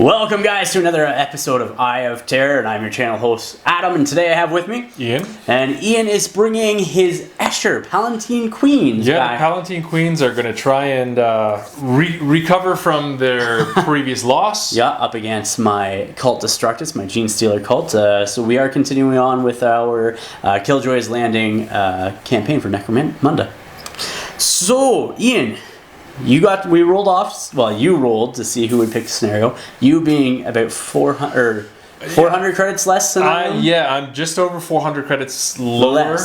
Welcome guys to another episode of Eye of Terror, and I'm your channel host Adam, and today I have with me Ian. And Ian is bringing his Escher Palatine Queens back. The Palatine Queens are going to try and recover from their previous loss. Yeah, up against my cult Destructus, my Genestealer cult. So we are continuing on with our Killjoy's Landing campaign for Necromunda. So, Ian, we rolled off, well, you rolled to see who would pick the scenario. You being about 400 credits less than I am? Yeah, I'm just over 400 credits lower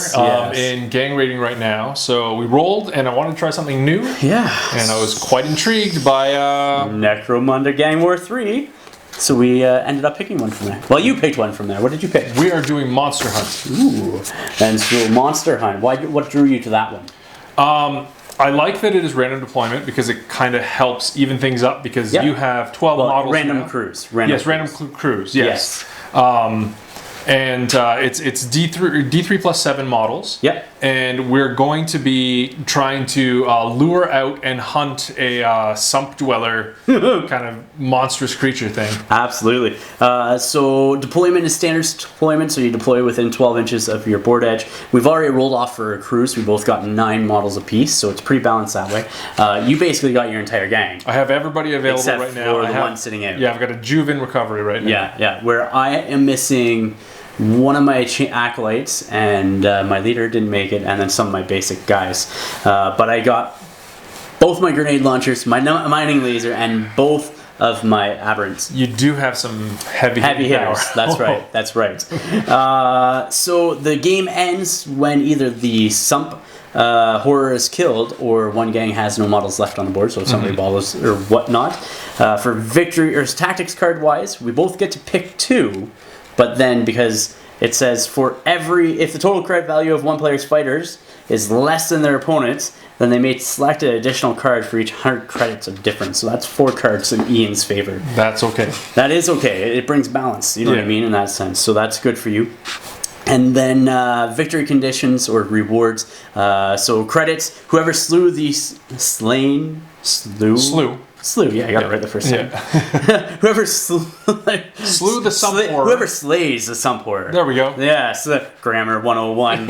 in gang rating right now. So we rolled, and I wanted to try something new. Yeah. And I was quite intrigued by... Necromunda Gang War 3. So we ended up picking one from there. Well, you picked one from there. What did you pick? We are doing Monster Hunt. Ooh. And so Monster Hunt. What drew you to that one? I like that it is random deployment because it kind of helps even things up because you have 12 models. Random crews. Random crews. Yes. And it's D3 plus 7 models. Yep. And we're going to be trying to lure out and hunt a sump dweller kind of monstrous creature thing. Absolutely. So deployment is standard deployment, so you deploy within 12 inches of your board edge. We've already rolled off for a cruise. We both got 9 models apiece, so it's pretty balanced that way. You basically got your entire gang. I have everybody available except right now. For the one sitting out. Yeah, I've got a Juve in recovery right now. Yeah. Where I am missing one of my acolytes, and my leader didn't make it, and then some of my basic guys. But I got both my grenade launchers, my mining laser, and both of my aberrants. You do have some heavy hitters. That's right. That's right. So the game ends when either the sump horror is killed or one gang has no models left on the board, so if somebody balls or whatnot. For victory or tactics card wise, we both get to pick 2. But then, because it says if the total credit value of one player's fighters is less than their opponent's, then they may select an additional card for each 100 credits of difference. So that's 4 cards in Ian's favor. That's okay. That is okay. It brings balance, you know what I mean, in that sense. So that's good for you. And then victory conditions or rewards. So credits, whoever slew the Slew, yeah, I got it right the first time. Whoever slew the sump horror. Whoever slays the sump horror. There we go. Yeah, so grammar 101.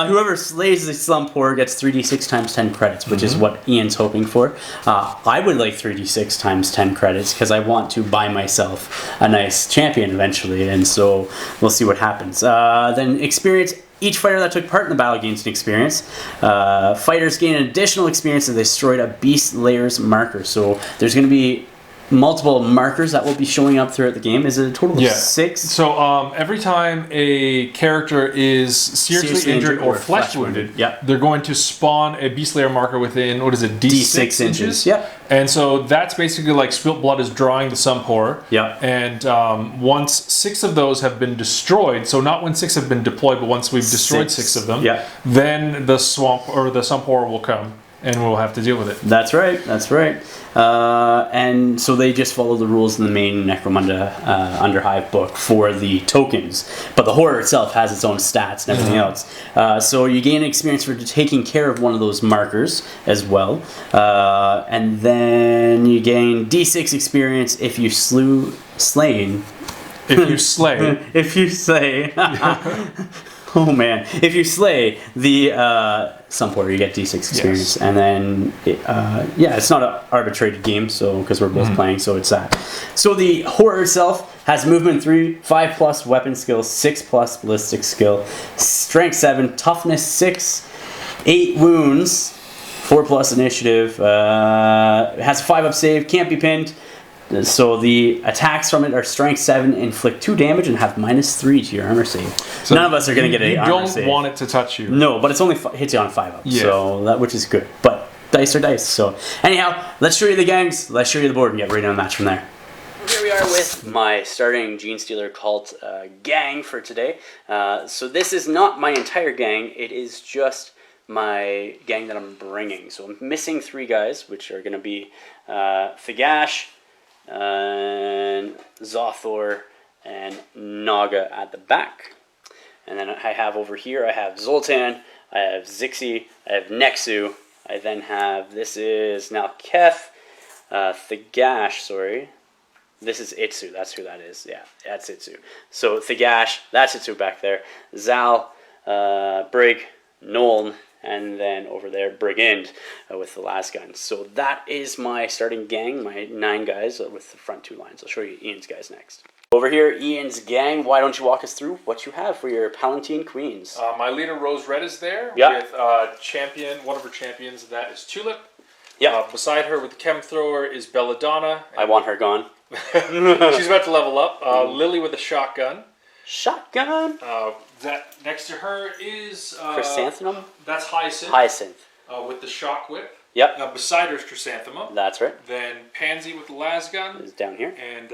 Whoever slays the sump horror gets 3d6 times 10 credits, which is what Ian's hoping for. I would like 3d6 times 10 credits because I want to buy myself a nice champion eventually, and so we'll see what happens. Then experience. Each fighter that took part in the battle gains an experience. Fighters gain an additional experience if they destroyed a beast layer's marker. So there's going to be multiple markers that will be showing up throughout the game. Is it a total of 6? So every time a character is seriously injured or flesh wounded, they're going to spawn a beast layer marker within, what is it, D6 inches? Yep. And so that's basically like Spilt Blood is drawing the sump horror. Yeah. And once 6 of those have been destroyed, so not when 6 have been deployed, but once we've destroyed 6 of them, then the sump horror will come. And we'll have to deal with it. That's right. And so they just follow the rules in the main Necromunda Underhive book for the tokens. But the horror itself has its own stats and everything else. So you gain experience for taking care of one of those markers as well. And then you gain D6 experience if you slain. If you slay. If you slay. Oh man! If you slay the sump horror, you get D6 experience, and then it's not an arbitrated game, so because we're both playing, so it's that. So the horror itself has movement 3, 5+ weapon skill, 6+ ballistic skill, strength 7, toughness 6, 8 wounds, 4+ initiative. It has 5-up save, can't be pinned. So the attacks from it are strength 7, inflict 2 damage, and have -3 to your armor save. So none of us are going to get an armor save. You don't want it to touch you. No, but it's only hits you on 5-up, so which is good. But dice are dice. So anyhow, let's show you the gangs, let's show you the board, and get right on the match from there. Here we are with my starting Genestealer cult gang for today. So this is not my entire gang, it is just my gang that I'm bringing. So I'm missing 3 guys, which are going to be Thagash, and Zothor, and Naga at the back. And then I have over here, I have Zoltan, I have Zixi, I have Nexu, I then have, this is now Keth, Thagash, sorry. This is Itsu. That's who that is. Yeah, that's Itsu. So Thagash, that's Itsu back there. Zal, Brig, Noln, and then over there Brigand with the last gun. So that is my starting gang, my 9 guys with the front 2 lines. I'll show you Ian's guys next. Over here, Ian's gang. Why don't you walk us through what you have for your Palatine Queens? My leader Rose Red is there with champion, one of her champions. That is Tulip. Yeah. Beside her with the chem thrower is Belladonna. I want her gone. She's about to level up. Lily with a shotgun. Shotgun. That next to her is Chrysanthemum. That's Hyacinth. Hyacinth. With the shock whip. Yep. Beside her is Chrysanthemum. That's right. Then Pansy with the lasgun. Is down here. And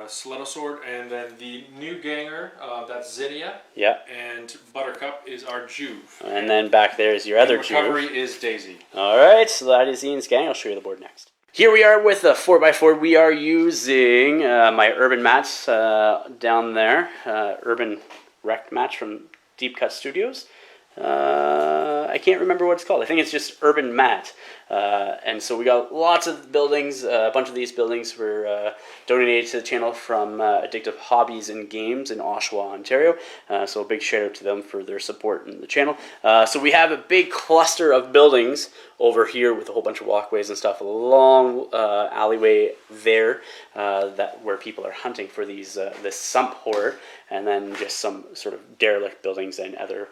Stiletto Sword. And then the new ganger, that's Zinnia. Yep. And Buttercup is our Juve. And then back there is your other Juve. Recovery is Daisy. Alright, so that is Ian's gang. I'll show you the board next. Here we are with a 4x4. We are using my urban mats down there. Urban Rect match from Deep Cut Studios. I can't remember what it's called. I think it's just Urban Mat. And so we got lots of buildings. A bunch of these buildings were donated to the channel from Addictive Hobbies and Games in Oshawa, Ontario. So a big shout out to them for their support in the channel. So we have a big cluster of buildings over here with a whole bunch of walkways and stuff. A long alleyway there where people are hunting for this sump horror. And then just some sort of derelict buildings and other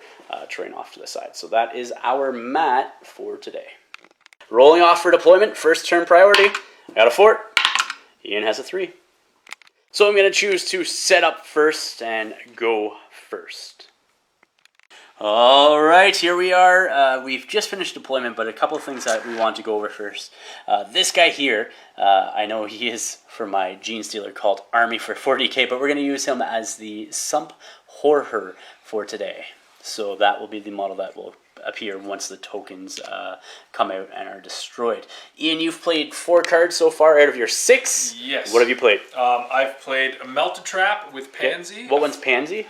terrain off to the side. So that is our mat for today. Rolling off for deployment, first turn priority. I got a 4. Ian has a 3. So I'm going to choose to set up first and go first. Alright, here we are. We've just finished deployment, but a couple of things that we want to go over first. This guy here, I know he is for my Genestealer called Army for 40k, but we're going to use him as the Sump Horror for today. So that will be the model that will appear once the tokens come out and are destroyed. Ian, you've played 4 cards so far out of your 6. Yes. What have you played? I've played a Melted Trap with Pansy. Okay. What one's Pansy?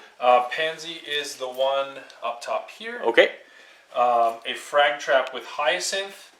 Pansy is the one up top here. Okay. A Frag Trap with Hyacinth,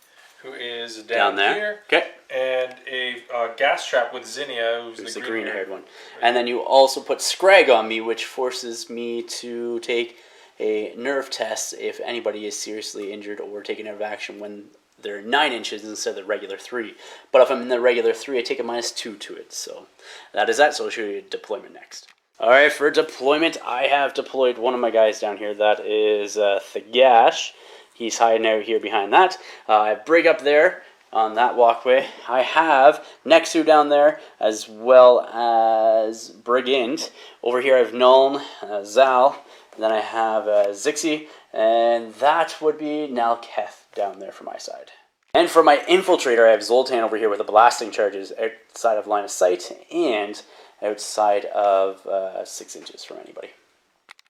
who is down there. Here. Okay. And a Gas Trap with Zinnia, who's the green-haired one. And then you also put Scrag on me, which forces me to take a nerve test if anybody is seriously injured or taken out of action when they're 9 inches instead of the regular 3. But if I'm in the regular 3, I take a -2 to it. So that is that. So I'll show you deployment next. Alright, for deployment, I have deployed one of my guys down here. That is Thagash. He's hiding out here behind that. I have Brig up there on that walkway. I have Nexu down there, as well as Brigand. Over here I have Nuln, Zal. Then I have Zixi, and that would be Nalketh down there for my side. And for my Infiltrator, I have Zoltan over here with the blasting charges outside of line of sight and outside of 6 inches from anybody.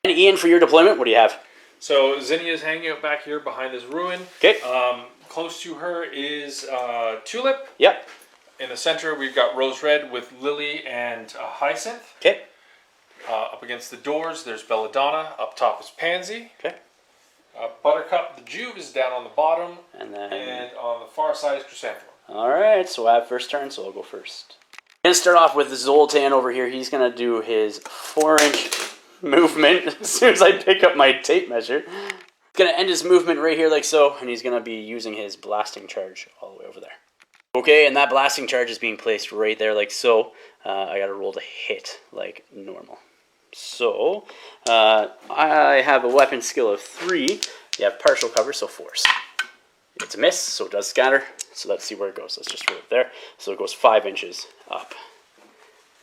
And Ian, for your deployment, what do you have? So Zinnia is hanging out back here behind this ruin. Okay. Close to her is Tulip. Yep. In the center, we've got Rose Red with Lily and Hyacinth. Okay. Up against the doors, there's Belladonna. Up top is Pansy. Okay. Buttercup, the Juve, is down on the bottom. And then... And on the far side is Chrysanthemum. Alright, so I have first turn, so I'll go first. I'm going to start off with Zoltan over here. He's going to do his 4-inch movement as soon as I pick up my tape measure. He's going to end his movement right here like so, and he's going to be using his blasting charge all the way over there. Okay, and that blasting charge is being placed right there like so. I got to roll to hit like normal. So, I have a weapon skill of 3. You have partial cover, so force. It's a miss, so it does scatter. So let's see where it goes. Let's just roll it there. So it goes 5 inches up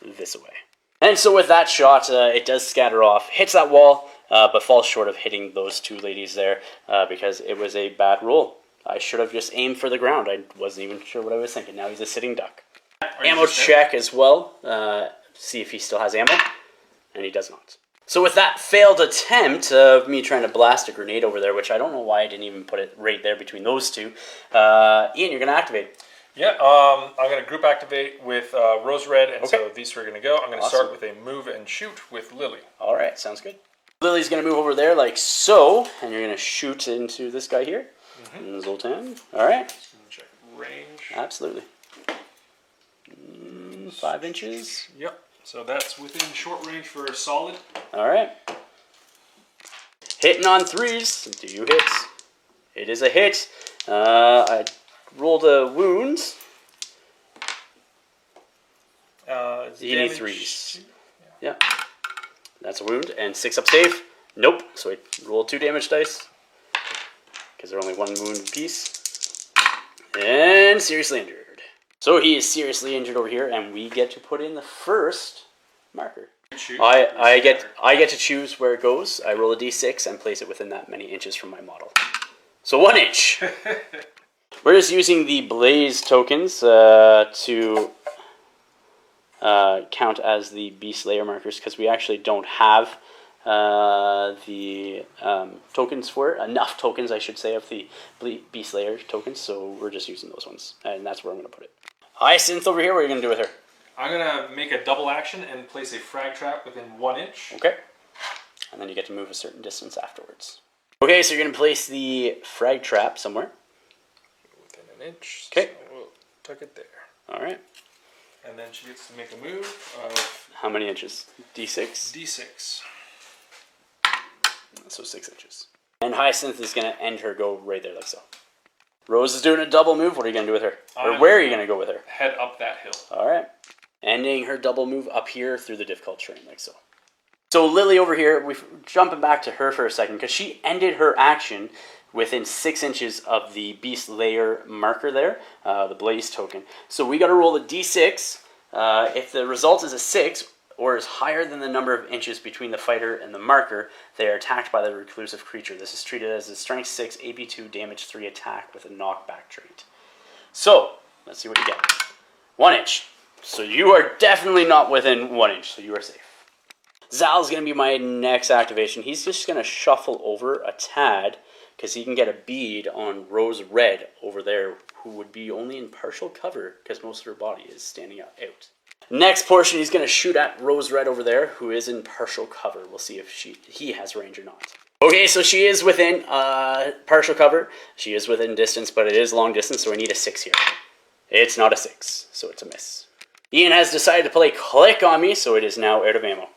this way. And so with that shot, it does scatter off, hits that wall, but falls short of hitting those 2 ladies there because it was a bad roll. I should have just aimed for the ground. I wasn't even sure what I was thinking. Now he's a sitting duck. Ammo check as well. See if he still has ammo. And he does not. So with that failed attempt of me trying to blast a grenade over there, which I don't know why I didn't even put it right there between those 2, Ian, you're going to activate. Yeah, I'm going to group activate with Rose Red, and okay. so these 3 are going to go. I'm going to start with a move and shoot with Lily. All right, sounds good. Lily's going to move over there like so, and you're going to shoot into this guy here. Mm-hmm. Zoltan. All right. Check range. Absolutely. 5 inches. Yep. So that's within short range for a solid. All right. Hitting on 3s. Do you hit? It is a hit. I rolled a wound. 83s. Yeah. That's a wound. And 6 up save. Nope. So I rolled 2 damage dice. Because they're only 1 wound apiece. And seriously injured. So he is seriously injured over here, and we get to put in the first marker. I get to choose where it goes. I roll a d6 and place it within that many inches from my model. So 1 inch. We're just using the blaze tokens to count as the beast layer markers because we actually don't have the tokens for it. Enough tokens, I should say, of the beast layer tokens. So we're just using those ones, and that's where I'm going to put it. Hyacinth over here. What are you going to do with her? I'm going to make a double action and place a frag trap within 1 inch. Okay. And then you get to move a certain distance afterwards. Okay, so you're going to place the frag trap somewhere. Within 1 inch. Okay. So we'll tuck it there. All right. And then she gets to make a move of... How many inches? D6? D6. So 6 inches. And Hyacinth is going to end her go right there like so. Rose is doing a double move. What are you going to do with her? Or where are you going to go with her? Head up that hill. All right. Ending her double move up here through the difficult terrain like so. So Lily over here, we're jumping back to her for a second because she ended her action within 6 inches of the beast layer marker there, the blaze token. So we got to roll a d6. If the result is a 6 or is higher than the number of inches between the fighter and the marker, they are attacked by the reclusive creature. This is treated as a strength 6, AP2, damage 3 attack with a knockback trait. So let's see what you get. 1 inch. So you are definitely not within 1 inch, so you are safe. Zal's going to be my next activation. He's just going to shuffle over a tad because he can get a bead on Rose Red over there, who would be only in partial cover because most of her body is standing out. Next portion, he's going to shoot at Rose Red over there, who is in partial cover. We'll see if he has range or not. Okay, so she is within partial cover. She is within distance, but it is long distance, so I need a 6 here. It's not a 6, so it's a miss. Ian has decided to play Click on me, so it is now out of ammo.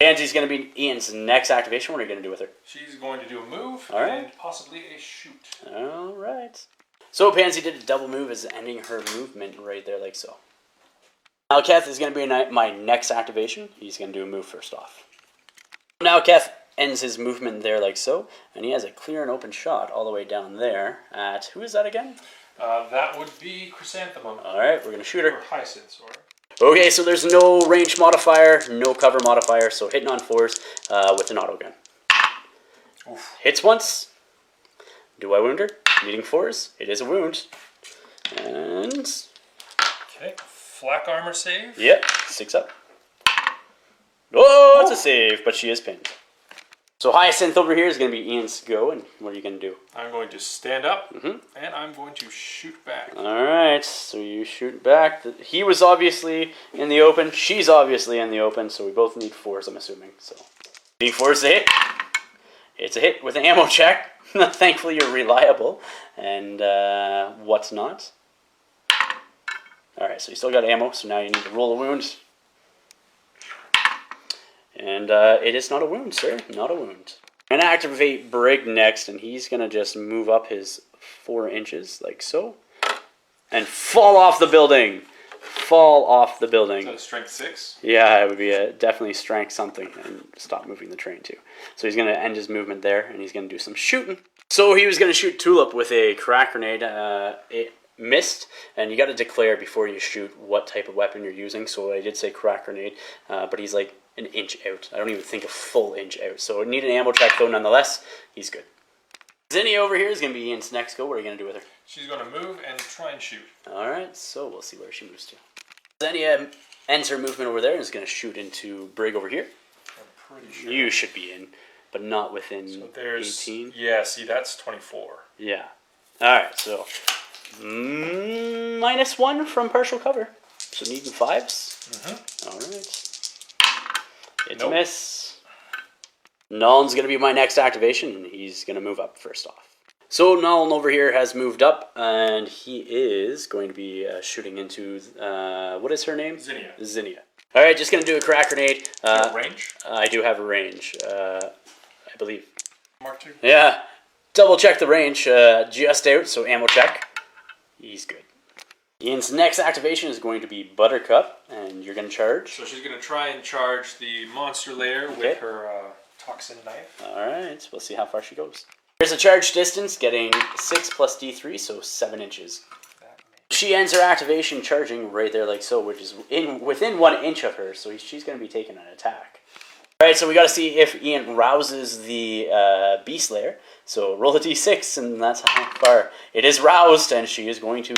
Pansy's going to be Ian's next activation. What are you going to do with her? She's going to do a move and possibly a shoot. All right. So Pansy did a double move as ending her movement right there like so. Now Keth is going to be my next activation. He's going to do a move first off. Now Keth ends his movement there like so, and he has a clear and open shot all the way down there at, who is that again? That would be Chrysanthemum. All right, we're going to shoot her. Or Hyacinth, sorry. Okay, so there's no range modifier, no cover modifier, so hitting on 4s with an auto gun. Oof. Hits once. Do I wound her? Needing 4s. It is a wound. And... Okay, flak armor save. Yep, 6 up. Oh, it's a save, but she is pinned. So Hyacinth over here is going to be Ian's go, and what are you going to do? I'm going to stand up, and I'm going to shoot back. Alright, so you shoot back. He was obviously in the open, she's obviously in the open, so we both need 4s, I'm assuming. So, need 4s to hit. It's a hit with an ammo check. Thankfully you're reliable, and what's not. Alright, so you still got ammo, so now you need to roll a wound. And it is not a wound, sir. Not a wound. I'm going to activate Brig next, and he's going to just move up his 4 inches, like so. And fall off the building. Fall off the building. Is that a strength 6? Yeah, it would be definitely strength something, and stop moving the train too. So he's going to end his movement there, and he's going to do some shooting. So he was going to shoot Tulip with a crack grenade. It missed, and you got to declare before you shoot what type of weapon you're using. So I did say crack grenade, but he's like an inch out. I don't even think a full inch out. So I need an ammo check though nonetheless. He's good. Zinnia over here is going to be Ian's next go. What are you going to do with her? She's going to move and try and shoot. Alright, so we'll see where she moves to. Zinnia ends her movement over there and is going to shoot into Brig over here. I'm pretty sure. You should be in, but not within so there's 18. Yeah, see, that's 24. Yeah. Alright, so -1 from partial cover. So needing 5s. Alright. It's a miss. Nuln's going to be my next activation, and he's going to move up first off. So Nolan over here has moved up, and he is going to be shooting into, what is her name? Zinnia. All right, just going to do a crack grenade. Do you have range? I do have a range, I believe. Mark 2? Yeah. Double check the range, just out, so ammo check. He's good. Ian's next activation is going to be Buttercup, and you're going to charge. So she's going to try and charge the monster layer with her toxin knife. Alright, we'll see how far she goes. Here's a charge distance, getting 6 plus D3, so 7 inches. She ends her activation charging right there like so, which is within 1 inch of her, so she's going to be taking an attack. Alright, so we got to see if Ian rouses the Beast Layer. So roll a d6, and that's how far. It is roused, and she is going to,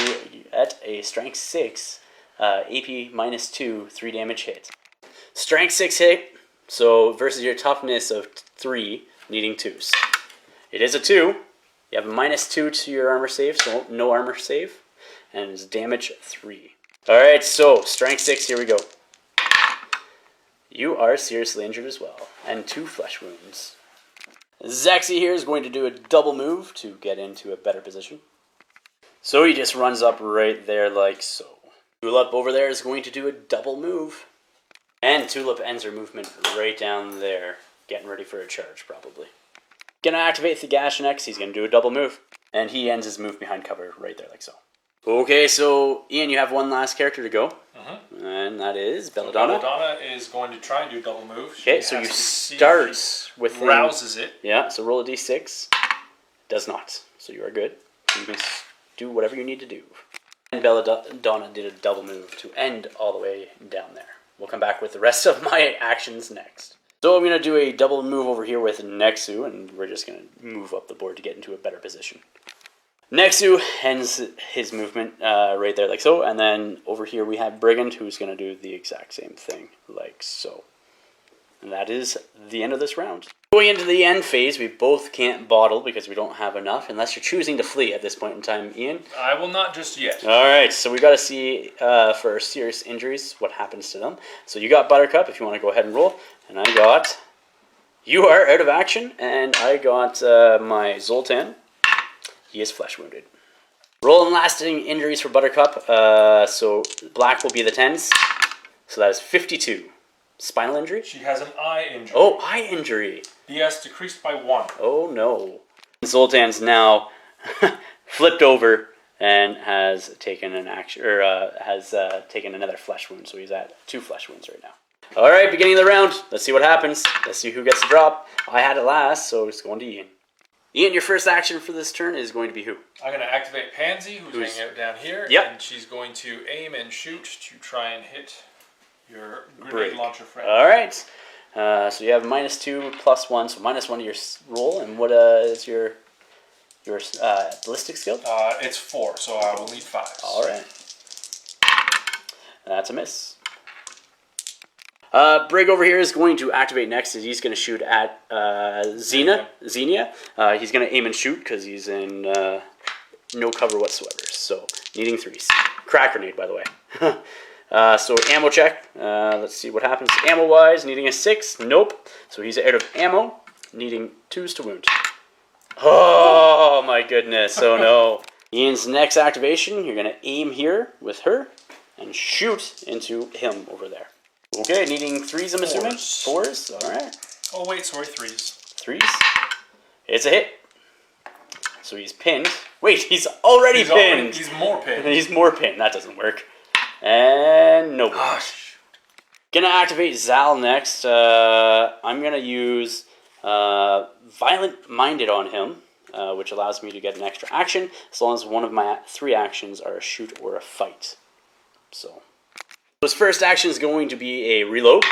at a strength 6, AP minus 2, 3 damage hit. Strength 6 hit, so versus your toughness of 3, needing 2s. It is a 2. You have a minus 2 to your armor save, so no armor save. And it's damage 3. Alright, so strength 6, here we go. You are seriously injured as well, and 2 flesh wounds. Zaxi here is going to do a double move to get into a better position. So he just runs up right there like so. Tulip over there is going to do a double move. And Tulip ends her movement right down there, getting ready for a charge probably. Gonna activate Thagash next, he's gonna do a double move. And he ends his move behind cover right there like so. Okay, so Ian, you have one last character to go. And that is Belladonna. So Belladonna is going to try and do a double move. Okay, so you start with rouses it. Yeah, so roll a d6. Does not. So you are good. You can do whatever you need to do. And Belladonna did a double move to end all the way down there. We'll come back with the rest of my actions next. So I'm going to do a double move over here with Nexu, and we're just going to move up the board to get into a better position. Nexu ends his movement right there like so, and then over here we have Brigand, who's going to do the exact same thing like so. And that is the end of this round. Going into the end phase, we both can't bottle because we don't have enough, unless you're choosing to flee at this point in time, Ian. I will not just yet. Alright, so we got to see for serious injuries what happens to them. So you got Buttercup, if you want to go ahead and roll, and I got... You are out of action, and I got my Zoltan. He is flesh wounded. Roll and lasting injuries for Buttercup. So black will be the 10s. So that is 52. Spinal injury? She has an eye injury. Oh, eye injury. BS decreased by 1. Oh no. Zoltan's now flipped over and has taken an action, or has taken another flesh wound. So he's at 2 flesh wounds right now. All right, beginning of the round. Let's see what happens. Let's see who gets the drop. I had it last, so it's going to Ian. Ian, your first action for this turn is going to be who? I'm going to activate Pansy, who's hanging out down here. Yep. And she's going to aim and shoot to try and hit your grenade launcher friend. All right. So you have minus 2, plus 1, so minus 1 to your roll. And what is your ballistic skill? It's 4, so I will need 5. All right. That's a miss. Brig over here is going to activate next. He's going to shoot at Xenia. He's going to aim and shoot because he's in no cover whatsoever. So needing 3s. Crack grenade, by the way. So ammo check. Let's see what happens. Ammo wise, needing a 6. Nope. So he's out of ammo. Needing 2s to wound. Oh my goodness. Oh no. Ian's next activation. You're going to aim here with her and shoot into him over there. Okay, needing 3s, I'm assuming? 4s, alright. Oh, wait, sorry, 3s. 3s? It's a hit. So he's pinned. Wait, he's already pinned! He's more pinned. He's more pinned, that doesn't work. And no. Gonna activate Zal next. I'm gonna use Violent Minded on him, which allows me to get an extra action, as long as one of my 3 actions are a shoot or a fight. So... His first action is going to be a reload,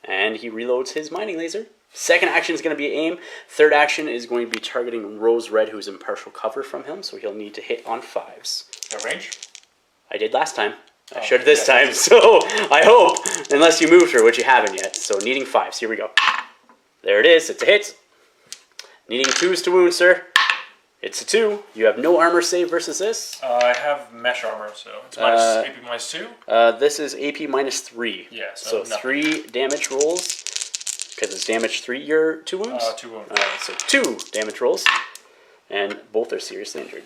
and he reloads his mining laser. Second action is going to be aim. Third action is going to be targeting Rose Red, who's in partial cover from him, so he'll need to hit on 5s. Got range? I did last time. I should this time, so I hope, unless you moved her, which you haven't yet. So needing 5s. Here we go. There it is. It's a hit. Needing 2s to wound, sir. It's a 2. You have no armor save versus this. I have mesh armor, so it's AP minus 2. This is AP minus 3. Yeah, so 3 damage rolls. Because it's damage 3, your 2 wounds? 2 wounds. Alright, so 2 damage rolls. and both are seriously injured.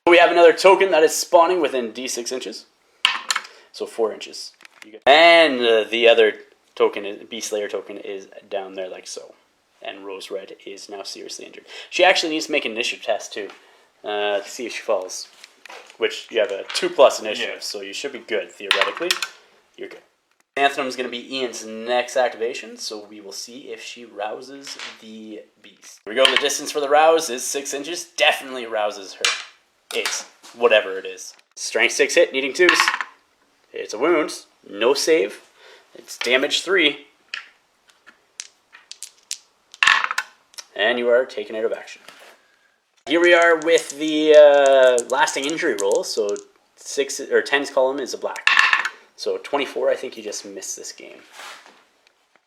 We have another token that is spawning within D6 inches. So 4 inches. And the other token, Beast Slayer token, is down there like so. And Rose Red is now seriously injured. She actually needs to make an initiative test too, to see if she falls. Which, you have a 2+ initiative, so you should be good, theoretically. You're good. Anthem is going to be Ian's next activation, so we will see if she rouses the beast. Here we go, the distance for the rouse is 6 inches. Definitely rouses her. It's whatever it is. Strength 6 hit, needing 2s. It's a wound, no save. It's damage 3. And you are taken out of action. Here we are with the lasting injury roll. So 10's column is a black. So 24, I think you just missed this game.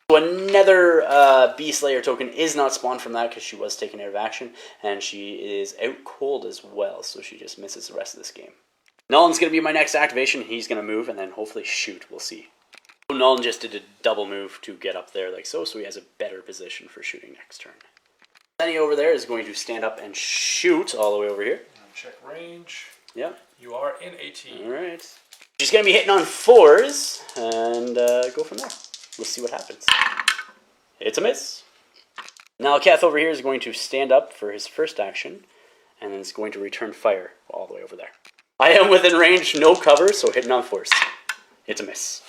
So another Beast Slayer token is not spawned from that because she was taken out of action. And she is out cold as well, so she just misses the rest of this game. Nolan's going to be my next activation. He's going to move and then hopefully shoot. We'll see. Nolan just did a double move to get up there like so he has a better position for shooting next turn. Lenny over there is going to stand up and shoot all the way over here. Check range. Yeah. You are in 18. All right. She's going to be hitting on 4s and go from there. We'll see what happens. It's a miss. Now Kath over here is going to stand up for his first action and then is going to return fire all the way over there. I am within range, no cover, so hitting on 4s. It's a miss.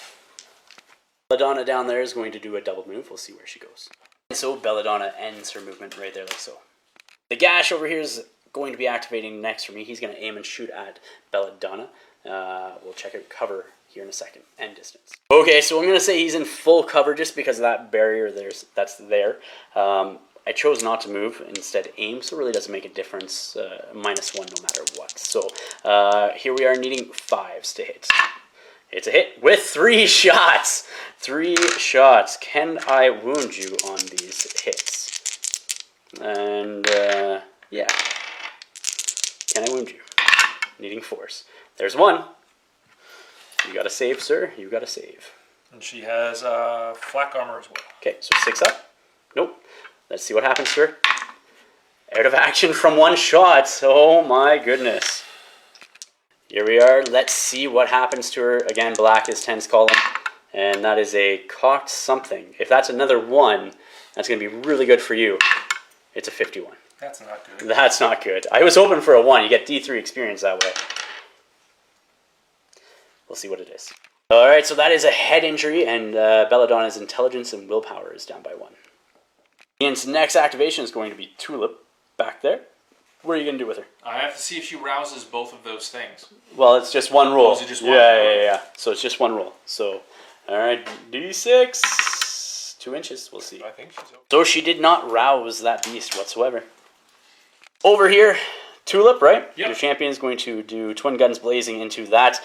Belladonna down there is going to do a double move. We'll see where she goes. And so Belladonna ends her movement right there like so. The Gash over here is going to be activating next for me. He's going to aim and shoot at Belladonna. We'll check out cover here in a second, and distance. Okay, so I'm going to say he's in full cover just because of that barrier that's there. I chose not to move, instead aim, so it really doesn't make a difference. -1 no matter what. So here we are needing 5s to hit. It's a hit with 3 shots. 3 shots. Can I wound you on these hits? And yeah. Can I wound you? Needing 4s. There's 1. You got to save, sir. You got to save. And she has flak armor as well. Okay, so 6 up. Nope. Let's see what happens, sir. Out of action from 1 shot. Oh my goodness. Here we are. Let's see what happens to her. Again, black is 10's column. And that is a cocked something. If that's another 1, that's going to be really good for you. It's a 51. That's not good. That's not good. I was hoping for a 1. You get D3 experience that way. We'll see what it is. Alright, so that is a head injury, and Belladonna's intelligence and willpower is down by 1. Ian's next activation is going to be Tulip back there. What are you going to do with her? I have to see if she rouses both of those things. Well, it's just 1 roll. Oh, is it just 1? Yeah. So it's just 1 roll. So, alright, D6. 2 inches, we'll see. I think she's okay. So she did not rouse that beast whatsoever. Over here, Tulip, right? Yep. Your champion is going to do Twin Guns Blazing into that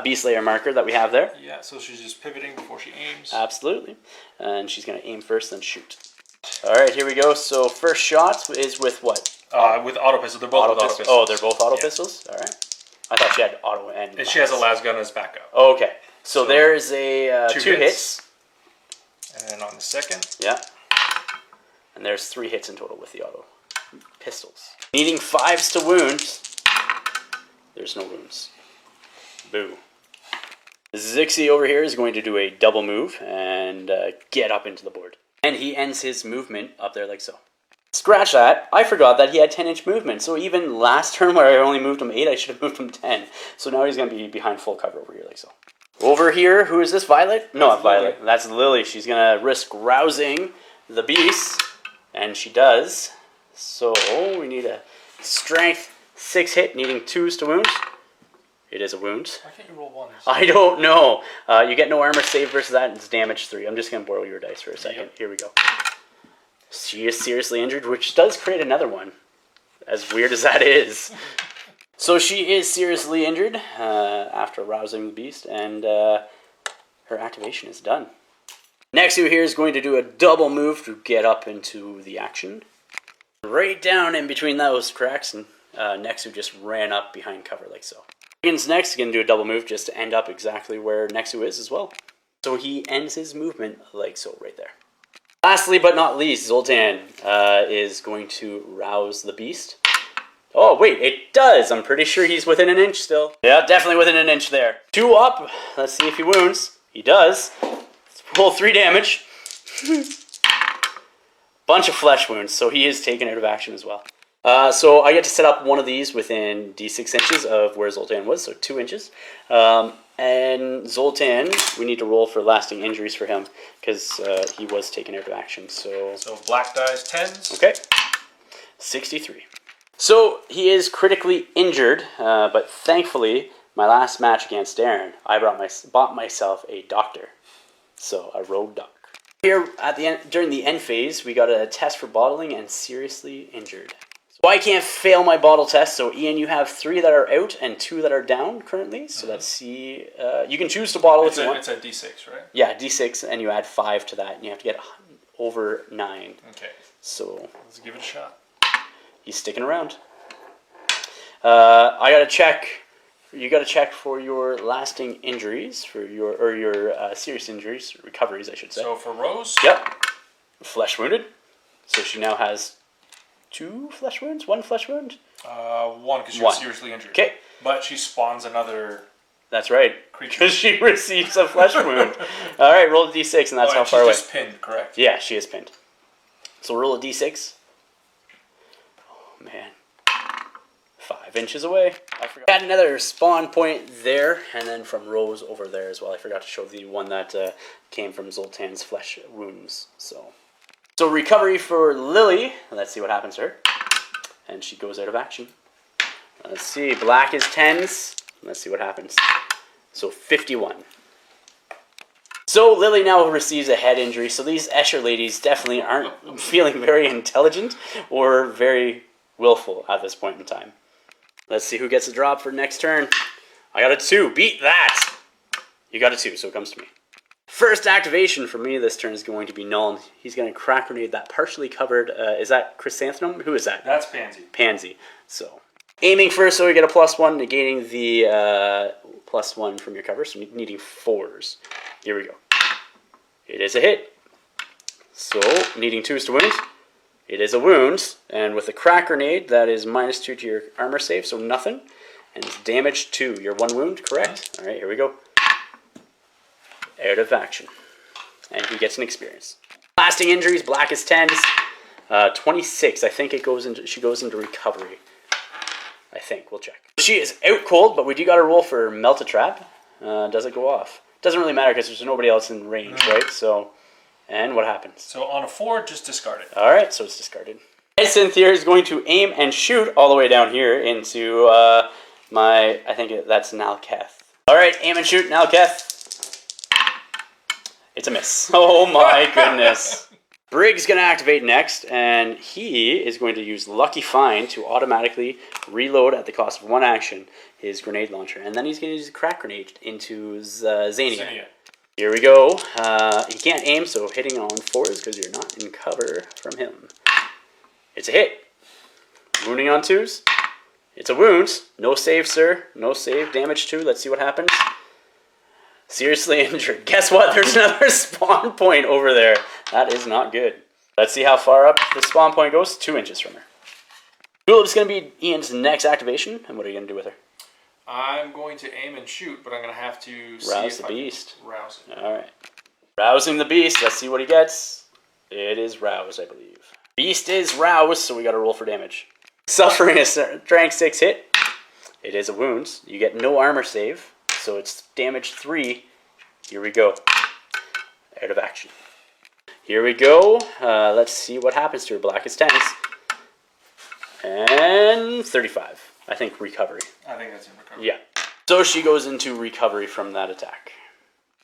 Beast Slayer marker that we have there. Yeah, so she's just pivoting before she aims. Absolutely. And she's going to aim first, then shoot. Alright, here we go. So first shot is with what? With auto pistol. They're both auto pistols. Oh, they're both auto pistols? Alright. I thought she had auto and she has a las gun as backup. Oh, okay. So there's a 2 hits. And then on the second. Yeah. And there's 3 hits in total with the auto pistols. Needing 5s to wound. There's no wounds. Boo. Zixi over here is going to do a double move and get up into the board. And he ends his movement up there like so. Scratch that. I forgot that he had 10-inch movement. So even last turn where I only moved him 8, I should have moved him 10. So now he's going to be behind full cover over here like so. Over here, who is this? Violet? No, not Violet. That's Lily. She's going to risk rousing the beast. And she does. So we need a strength 6 hit, needing 2s to wound. It is a wound. Why can't you roll 1s? I don't know. You get no armor save versus that, and it's damage 3. I'm just going to borrow your dice for a second. Yep. Here we go. She is seriously injured, which does create another one. As weird as that is. So she is seriously injured after rousing the beast, and her activation is done. Nexu here is going to do a double move to get up into the action. Right down in between those cracks, and Nexu just ran up behind cover like so. Ian's next going to do a double move just to end up exactly where Nexu is as well. So he ends his movement like so right there. Lastly but not least, Zoltan is going to rouse the beast. Oh, wait, it does. I'm pretty sure he's within an inch still. Yeah, definitely within an inch there. 2 up. Let's see if he wounds. He does. Let's roll 3 damage. Bunch of flesh wounds, so he is taken out of action as well. So I get to set up one of these within d6 inches of where Zoltan was, so 2 inches. And Zoltan, we need to roll for lasting injuries for him, because he was taken out of action. So black dice 10s. Okay. 63. So he is critically injured, but thankfully, my last match against Darren, I bought myself a doctor. So a rogue doc. Here at the end, during the end phase, we got a test for bottling and seriously injured. So I can't fail my bottle test. So Ian, you have 3 that are out and 2 that are down currently. So let's see. You can choose to bottle if you want. It's a d6, right? Yeah, d6, and you add 5 to that, and you have to get over 9. Okay. So let's give it a shot. He's sticking around. I gotta check. You gotta check for your lasting injuries, for your serious injuries, recoveries, I should say. So for Rose. Yep. Flesh wounded. So she now has 2 flesh wounds, 1 flesh wound. 1 because she was seriously injured. Okay. But she spawns another. That's right. Creature. Because she receives a flesh wound. All right, roll a d6, and that's how far away. She's just pinned, correct? Yeah, she is pinned. So roll a d6. Oh man. 5 inches away. I forgot. Got another spawn point there, and then from Rose over there as well. I forgot to show the one that came from Zoltan's flesh wounds. So recovery for Lily. Let's see what happens to her. And she goes out of action. Let's see. Black is 10s. Let's see what happens. So 51. So Lily now receives a head injury. So these Escher ladies definitely aren't feeling very intelligent or very willful at this point in time. Let's see who gets a drop for next turn. I got a 2. Beat that! You got a 2, so it comes to me. First activation for me this turn is going to be Null. He's going to crack grenade that partially covered... is that Chrysanthemum? Who is that? That's Pansy. Pansy. So, aiming first, so we get a +1, negating the +1 from your cover, so needing 4s. Here we go. It is a hit. So, needing 2s to wound. It is a wound, and with a crack grenade, that is -2 to your armor save, so nothing. And it's damage 2. Your 1 wound, correct? All right, here we go. Out of action. And he gets an experience. Lasting injuries, black is 10s. 26, I think she goes into recovery. I think, we'll check. She is out cold, but we do got to roll for Melt a Trap. Does it go off? Doesn't really matter because there's nobody else in range, right? So... And what happens? So on a 4, just discard it. All right, so it's discarded. Cynthia is going to aim and shoot all the way down here into I think that's Nalketh. All right, aim and shoot, Nalketh. It's a miss. Oh my goodness. Brig's going to activate next, and he is going to use Lucky Find to automatically reload at the cost of 1 action his grenade launcher. And then he's going to use a crack grenade into Xania. Here we go. He can't aim, so hitting on 4s because you're not in cover from him. It's a hit. Wounding on 2s. It's a wound. No save, sir. No save. Damage 2. Let's see what happens. Seriously injured. Guess what? There's another spawn point over there. That is not good. Let's see how far up the spawn point goes. 2 inches from her. Tulip's going to be Ian's next activation. And what are you going to do with her? I'm going to aim and shoot, but I'm going to have to rouse the beast. Rouse it. All right. Rousing the beast. Let's see what he gets. It is roused, I believe. Beast is roused, so we got to roll for damage. Suffering a strength 6 hit. It is a wound. You get no armor save, so it's damage 3. Here we go. Out of action. Here we go. Let's see what happens to her. Black is 10s. And 35. I think recovery. I think that's in recovery. Yeah. So she goes into recovery from that attack.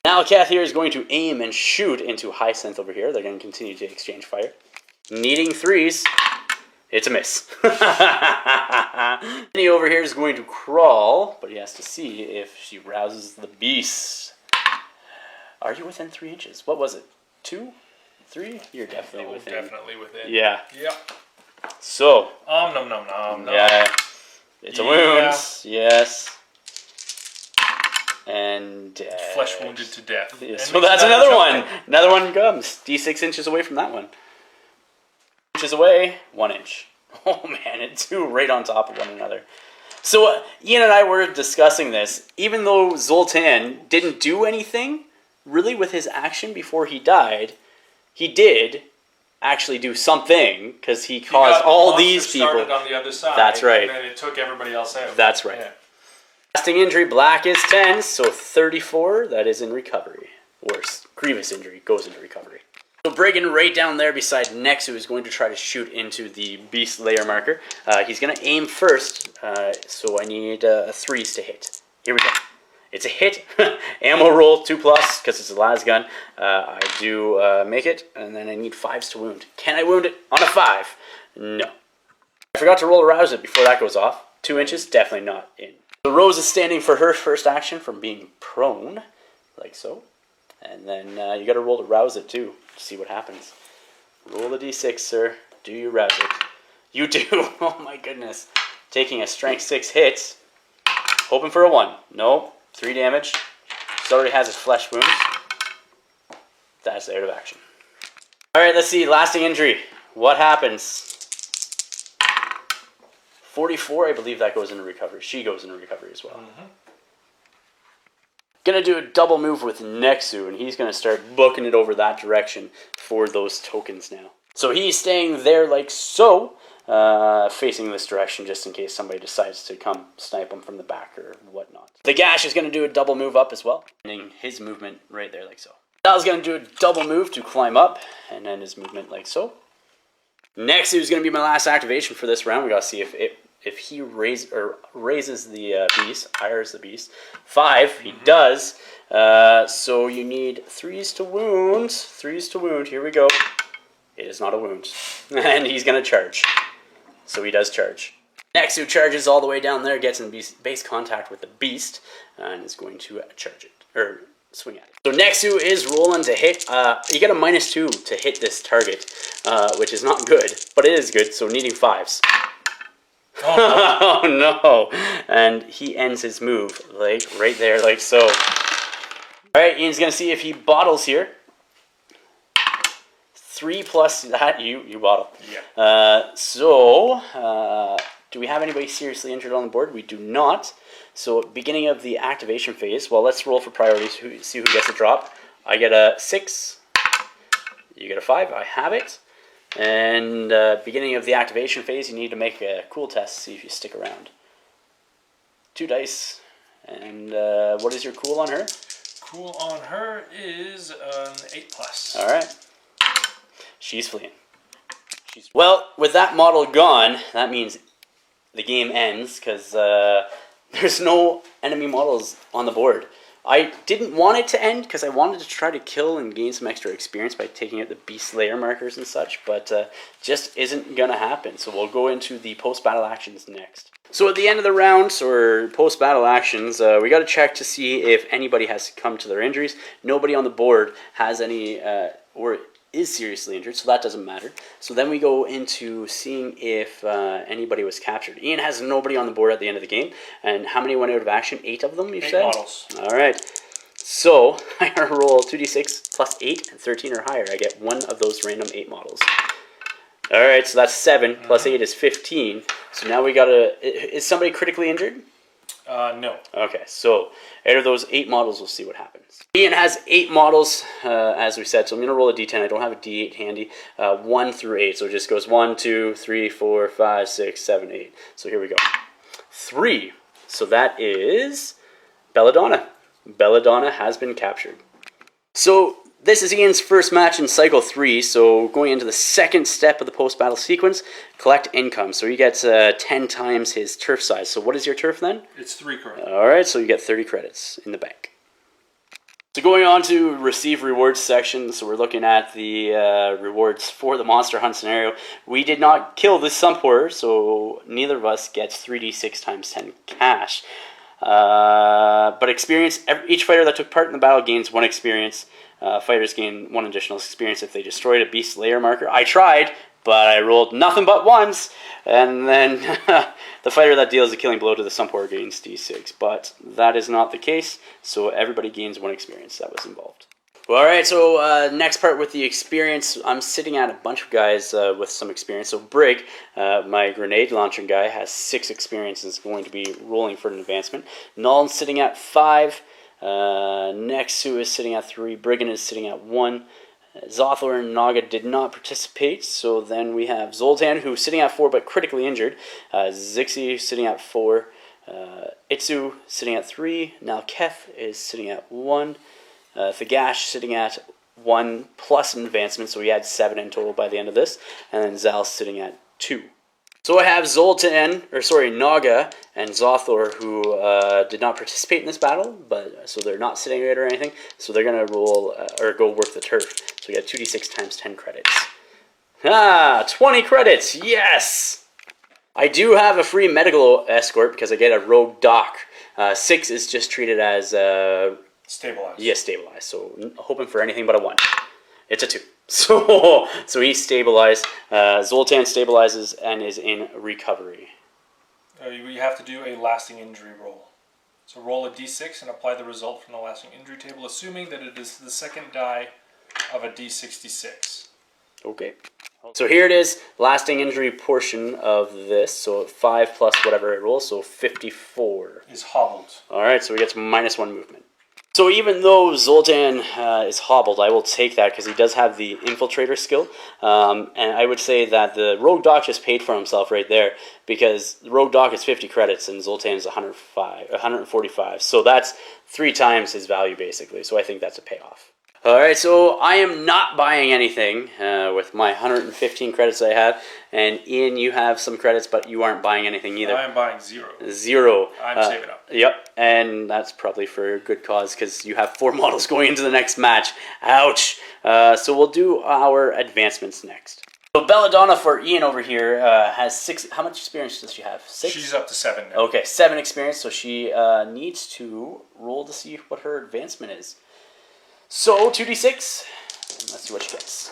Now Kath here is going to aim and shoot into Hyacinth over here. They're going to continue to exchange fire. Needing 3s. It's a miss. He over here is going to crawl, but he has to see if she rouses the beast. Are you within 3 inches? What was it? 2? 3? You're definitely within. Definitely within. Yeah. Yep. So. Nom nom nom. Yeah. It's a wound. Yes. And dead. flesh wounded to death. Yeah, so that's another one. Another one comes. D6 inches away from that one. Inches away, 1 inch. Oh man, and 2 right on top of one another. So Ian and I were discussing this. Even though Zoltan didn't do anything really with his action before he died, he did actually do something because he caused all these people. Started on the other side. That's right. And then it took everybody else out. That's right. Yeah. Lasting injury, black is 10, so 34. That is in recovery. Worse, grievous injury goes into recovery. So Brigand right down there beside Nexu is going to try to shoot into the Beast Layer marker. He's going to aim first, so I need 3s to hit. Here we go. It's a hit. Ammo roll 2+, because it's a las gun. I do make it, and then I need 5s to wound. Can I wound it on a 5? No. I forgot to roll a rouse it before that goes off. 2 inches, definitely not in. So Rose is standing for her first action from being prone, like so. And then you got to roll to rouse it too, to see what happens. Roll the d6, sir. Do you rouse it? You do. Oh my goodness. Taking a strength 6 hit. Hoping for a 1. Nope. 3 damage. He already has his flesh wounds. That's out of action. Alright, let's see. Lasting injury. What happens? 44, I believe that goes into recovery. She goes into recovery as well. Mm-hmm. Gonna do a double move with Nexu, and he's gonna start booking it over that direction for those tokens now. So he's staying there like so, facing this direction just in case somebody decides to come snipe him from the back or whatnot. The Gash is gonna do a double move up as well, ending his movement right there like so. Sal's gonna do a double move to climb up, and then his movement like so. Nexu is gonna be my last activation for this round. We gotta see if he raises the beast, hires the beast. 5, he does. So you need 3s to wound. 3s to wound. Here we go. It is not a wound. And he's going to charge. So he does charge. Nexu charges all the way down there, gets in base contact with the beast, and is going to charge it, or swing at it. So Nexu is rolling to hit. You get a -2 to hit this target, which is not good, but it is good, so needing 5s. Oh no. And he ends his move like right there like so. Alright, Ian's gonna see if he bottles here. 3+ that, you bottle. Yeah. Do we have anybody seriously injured on the board? We do not. So beginning of the activation phase, well, let's roll for priorities, see who gets a drop. I get a 6. You get a 5, I have it. And beginning of the activation phase, you need to make a cool test to see if you stick around. 2 dice. And what is your cool on her? Cool on her is an 8+. Alright. She's fleeing. Well, with that model gone, that means the game ends, because there's no enemy models on the board. I didn't want it to end because I wanted to try to kill and gain some extra experience by taking out the Beast Layer markers and such, but just isn't going to happen. So we'll go into the post-battle actions next. So at the end of the round, or post-battle actions, we got to check to see if anybody has succumbed to their injuries. Nobody on the board has any, or is seriously injured, so that doesn't matter. So then we go into seeing if anybody was captured. Ian has nobody on the board at the end of the game. And how many went out of action? 8 of them, you said? 8 models. All right. So I gotta roll 2d6 plus 8 and 13 or higher. I get one of those random 8 models. All right, so that's 7 plus 8 is 15. So now we gotta... Is somebody critically injured? No. Okay, so out of those 8 models, we'll see what happens. Ian has 8 models, as we said, so I'm going to roll a d10. I don't have a d8 handy. 1 through 8, so it just goes 1, 2, 3, 4, 5, 6, 7, 8. So here we go. 3. So that is Belladonna. Belladonna has been captured. So this is Ian's first match in Cycle 3, so going into the second step of the post-battle sequence, collect income. So he gets 10 times his turf size. So what is your turf then? It's 3 credits. Alright, so you get 30 credits in the bank. So going on to receive rewards section, so we're looking at the rewards for the monster hunt scenario. We did not kill this sump horror, so neither of us gets 3d6 times 10 cash. But experience, each fighter that took part in the battle gains 1 experience. Fighters gain 1 additional experience if they destroyed a Beast Layer marker. I tried, but I rolled nothing but ones, and then the fighter that deals a killing blow to the Sumpor gains D6. But that is not the case, so everybody gains 1 experience that was involved. Well, alright, so next part with the experience, I'm sitting at a bunch of guys with some experience. So Brig, my grenade launching guy, has 6 experience and is going to be rolling for an advancement. Null's sitting at 5. Nexu is sitting at 3. Brigand is sitting at 1. Zothor and Naga did not participate, so then we have Zoltan, who's sitting at 4 but critically injured. Zixi sitting at 4. Itsu sitting at 3. Nalketh is sitting at 1. Thagash sitting at 1 plus an advancement, so we had 7 in total by the end of this. And then Zal sitting at 2. So I have Naga and Zothor, who did not participate in this battle, but so they're not sitting right or anything. So they're gonna roll or go work the turf. So we got 2d6 times 10 credits. 20 credits, yes! I do have a free medical escort because I get a rogue doc. 6 is just treated as stabilized. Yeah, stabilized. So hoping for anything but a 1. It's a 2. So he's stabilized. Zoltan stabilizes and is in recovery. You have to do a lasting injury roll. So roll a d6 and apply the result from the lasting injury table, assuming that it is the second die of a d66. Okay. So here it is, lasting injury portion of this. So 5 plus whatever I roll, so 54. Is hobbled. Alright, so we get to -1 movement. So even though Zoltan is hobbled, I will take that because he does have the infiltrator skill. And I would say that the Rogue Doc just paid for himself right there because the Rogue Doc is 50 credits and Zoltan is 145. So that's 3 times his value basically. So I think that's a payoff. Alright, so I am not buying anything with my 115 credits I have. And Ian, you have some credits, but you aren't buying anything either. I am buying 0. 0. I'm saving up. Yep, and that's probably for a good cause because you have 4 models going into the next match. Ouch! So we'll do our advancements next. So Belladonna for Ian over here has 6. How much experience does she have? 6? She's up to 7 now. Okay, 7 experience, so she needs to roll to see what her advancement is. So 2d6, and let's see what she gets.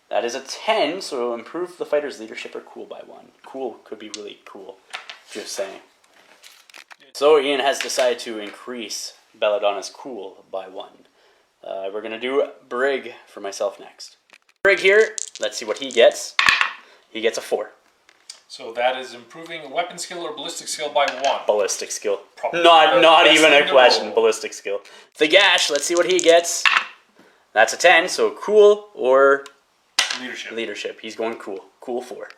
That is a 10, so improve the fighter's leadership or cool by 1. Cool could be really cool, just saying. So Ian has decided to increase Belladonna's cool by 1. We're going to do Brig for myself next. Brig here, let's see what he gets. He gets a 4. So that is improving weapon skill or ballistic skill by 1. Ballistic skill. Probably Not even a question. Ballistic skill. Thagash, let's see what he gets. That's a 10, so cool or leadership. He's going cool. Cool 4.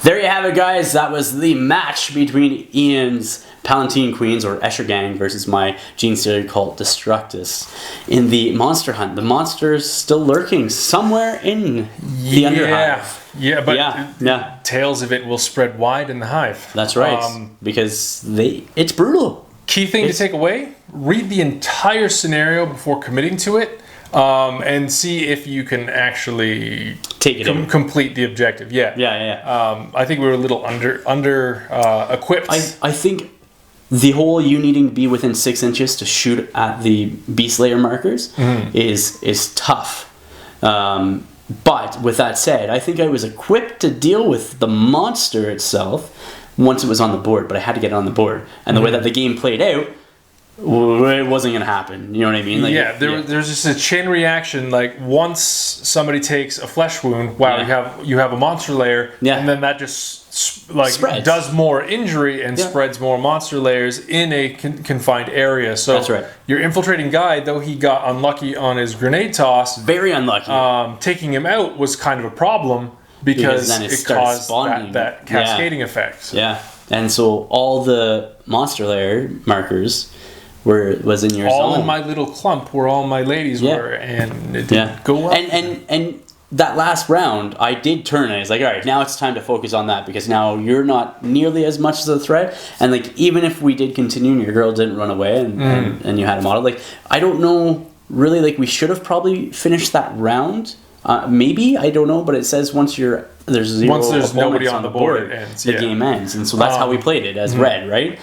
There you have it, guys. That was the match between Ian's Palatine Queens, or Escher Gang, versus my Genestealer cult Destructus in the monster hunt. The monster's still lurking somewhere in the Underhive. Yeah, but tales of it will spread wide in the hive. That's right, because it's brutal. Key thing to take away, read the entire scenario before committing to it, and see if you can actually take it complete the objective. Yeah. I think we were a little under equipped. I think the whole you needing to be within 6 inches to shoot at the Beast Layer markers is tough. But with that said, I think I was equipped to deal with the monster itself once it was on the board, but I had to get it on the board. And the way that the game played out, it wasn't going to happen. You know what I mean? Like, there's just a chain reaction. Like once somebody takes a flesh wound, you have a monster layer, and then that just spreads. Does more injury and spreads more monster layers in a confined area. So that's right. Your infiltrating guy, though he got unlucky on his grenade toss, very unlucky. Taking him out was kind of a problem because it caused that cascading effect. Yeah, and so all the monster layer markers was in your all zone. In my little clump where all my ladies were, and it didn't go well. And that last round, I did turn and I was like, all right, now it's time to focus on that because now you're not nearly as much as a threat. And like, even if we did continue and your girl didn't run away and you had a model, like, I don't know really, like, we should have probably finished that round. Maybe, I don't know, but it says once there's nobody on the board, the game ends. And so that's how we played it as red, right?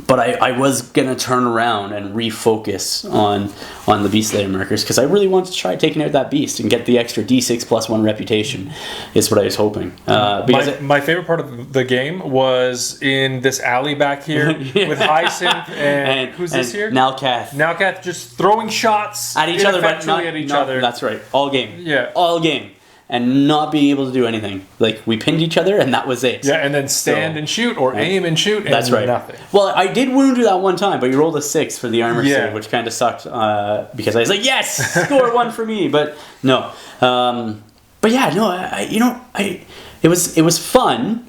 But I was going to turn around and refocus on the Beast Slayer markers because I really wanted to try taking out that beast and get the extra D6 plus 1 reputation is what I was hoping. Because my favorite part of the game was in this alley back here with Hyacinth and who's this here? Nalcath. Nalcath just throwing shots at each other, but not at each other. That's right. All game. Yeah. All game. And not being able to do anything. Like, we pinned each other, and that was it. Yeah, and then stand and shoot, or aim and shoot, and that's right. Nothing. Well, I did wound you that one time, but you rolled a 6 for the armor save, which kind of sucked, because I was like, yes! Score 1 for me! But, no. But yeah, no, it was fun,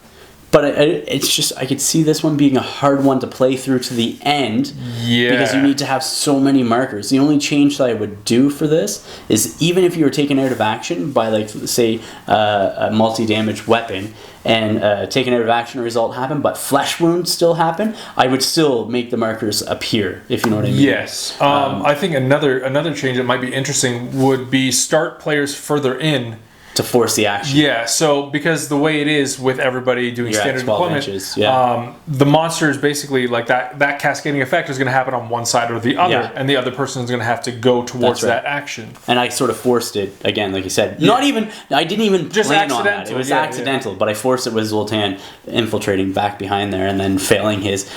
but it's just, I could see this one being a hard one to play through to the end. Yeah. Because you need to have so many markers. The only change that I would do for this is even if you were taken out of action by, like, say, a multi-damage weapon, and taken out of action result happen, but flesh wounds still happen, I would still make the markers appear, if you know what I mean. Yes. I think another change that might be interesting would be start players further in to force the action. Yeah, so because the way it is with everybody doing standard deployment, inches, the monster is basically like that cascading effect is going to happen on one side or the other, and the other person is going to have to go towards that action. And I sort of forced it, again, like you said. Not even, I didn't even just plan on that. It was accidental, but I forced it with Zoltan infiltrating back behind there and then failing his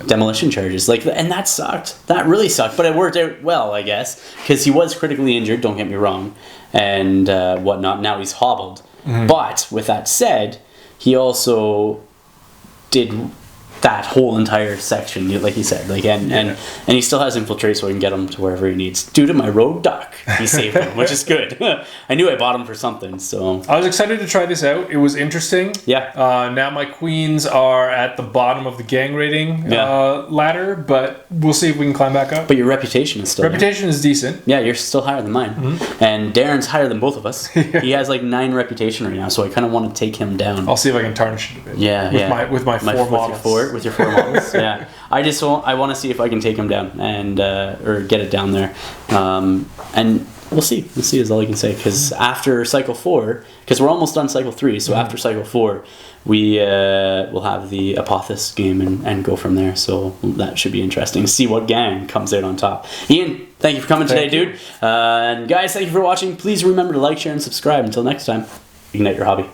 demolition charges. Like, and that sucked. That really sucked, but it worked out well, I guess, because he was critically injured, don't get me wrong, and whatnot. Now he's hobbled. Mm-hmm. But with that said, he also did that whole entire section, like he said, like and he still has infiltrate, so I can get him to wherever he needs. Due to my rogue duck, he saved him, which is good. I knew I bought him for something, so I was excited to try this out. It was interesting. Yeah. Now my queens are at the bottom of the gang rating ladder, but we'll see if we can climb back up. But your reputation is still is decent. Yeah, you're still higher than mine, and Darren's higher than both of us. He has like 9 reputation right now, so I kind of want to take him down. I'll see if I can tarnish it a bit. Yeah, with my 4 models. With your 4 models, yeah. I want to see if I can take him down and or get it down there, and we'll see. We'll see is all I can say. Because after cycle 4, because we're almost done cycle 3, so after cycle 4, we will have the Apophis game and go from there. So that should be interesting. See what gang comes out on top. Ian, thank you for coming today, dude. And guys, thank you for watching. Please remember to like, share, and subscribe. Until next time, ignite your hobby.